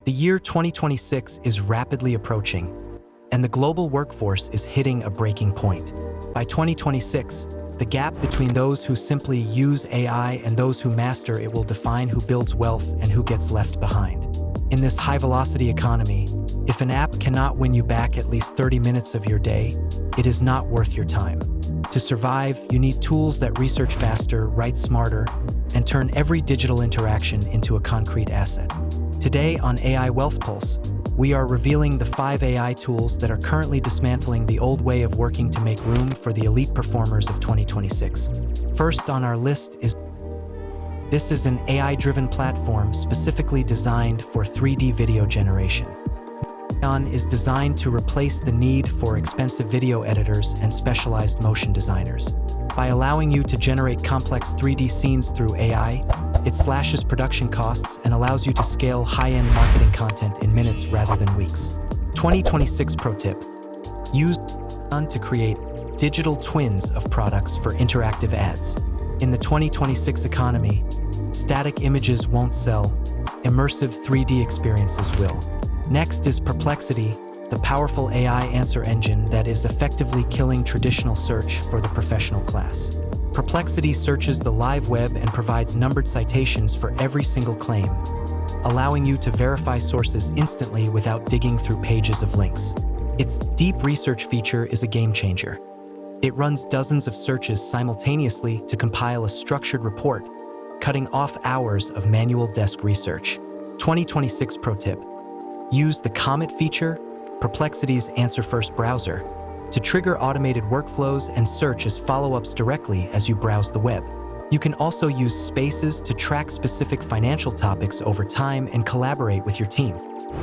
The year 2026 is rapidly approaching, and the global workforce is hitting a breaking point. By 2026, the gap between those who simply use AI and those who master it will define who builds wealth and who gets left behind. In this high-velocity economy, if an app cannot win you back at least 30 minutes of your day, it is not worth your time. To survive, you need tools that research faster, write smarter, and turn every digital interaction into a concrete asset. Today on AI Wealth Pulse, we are revealing the 5 AI tools that are currently dismantling the old way of working to make room for the elite performers of 2026. First on our list is This is an AI-driven platform specifically designed for 3D video generation. Mootion is designed to replace the need for expensive video editors and specialized motion designers. By allowing you to generate complex 3D scenes through AI, it slashes production costs and allows you to scale high-end marketing content in minutes rather than weeks. 2026 Pro Tip: use Mootion to create digital twins of products for interactive ads. In the 2026 economy, static images won't sell, immersive 3D experiences will. Next is Perplexity, the powerful AI answer engine that is effectively killing traditional search for the professional class. Perplexity searches the live web and provides numbered citations for every single claim, allowing you to verify sources instantly without digging through pages of links. Its deep research feature is a game changer. It runs dozens of searches simultaneously to compile a structured report, cutting off hours of manual desk research. 2026 Pro Tip: use the Comet feature, Perplexity's answer-first browser, to trigger automated workflows and search as follow-ups directly as you browse the web. You can also use Spaces to track specific financial topics over time and collaborate with your team.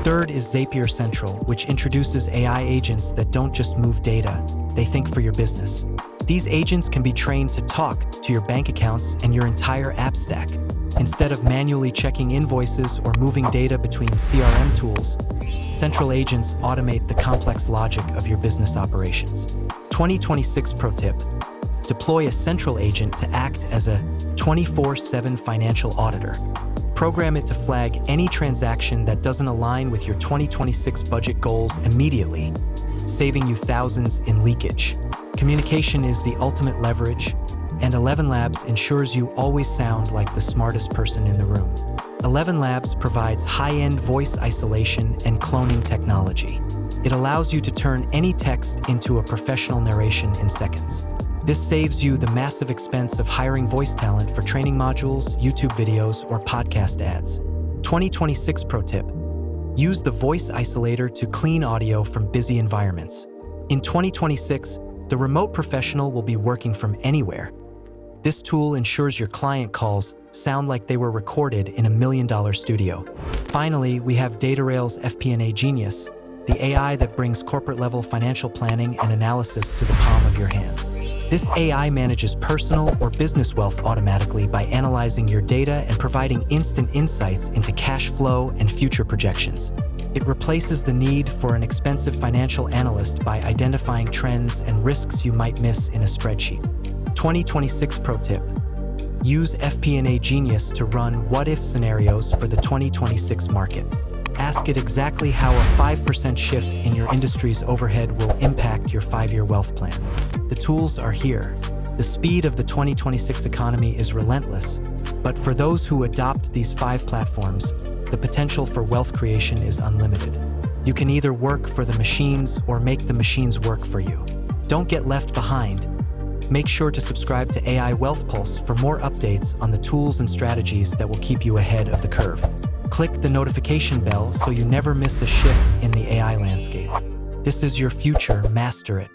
Third is Zapier Central, which introduces AI agents that don't just move data, they think for your business. These agents can be trained to talk to your bank accounts and your entire app stack. Instead of manually checking invoices or moving data between CRM tools, Central agents automate the complex logic of your business operations. 2026 Pro Tip: deploy a Central agent to act as a 24/7 financial auditor. Program it to flag any transaction that doesn't align with your 2026 budget goals immediately, saving you thousands in leakage. Communication is the ultimate leverage, and ElevenLabs ensures you always sound like the smartest person in the room. ElevenLabs provides high-end voice isolation and cloning technology. It allows you to turn any text into a professional narration in seconds. This saves you the massive expense of hiring voice talent for training modules, YouTube videos, or podcast ads. 2026 Pro Tip: use the voice isolator to clean audio from busy environments. In 2026, the remote professional will be working from anywhere. This tool ensures your client calls sound like they were recorded in $1 million studio. Finally, we have DataRail's FP&A Genius, the AI that brings corporate-level financial planning and analysis to the palm of your hand. This AI manages personal or business wealth automatically by analyzing your data and providing instant insights into cash flow and future projections. It replaces the need for an expensive financial analyst by identifying trends and risks you might miss in a spreadsheet. 2026 Pro Tip: use FP&A Genius to run what-if scenarios for the 2026 market. Ask it exactly how a 5% shift in your industry's overhead will impact your 5-year wealth plan. The tools are here. The speed of the 2026 economy is relentless, but for those who adopt these 5 platforms, the potential for wealth creation is unlimited. You can either work for the machines or make the machines work for you. Don't get left behind. Make sure to subscribe to AI Wealth Pulse for more updates on the tools and strategies that will keep you ahead of the curve. Click the notification bell so you never miss a shift in the AI landscape. This is your future, master it.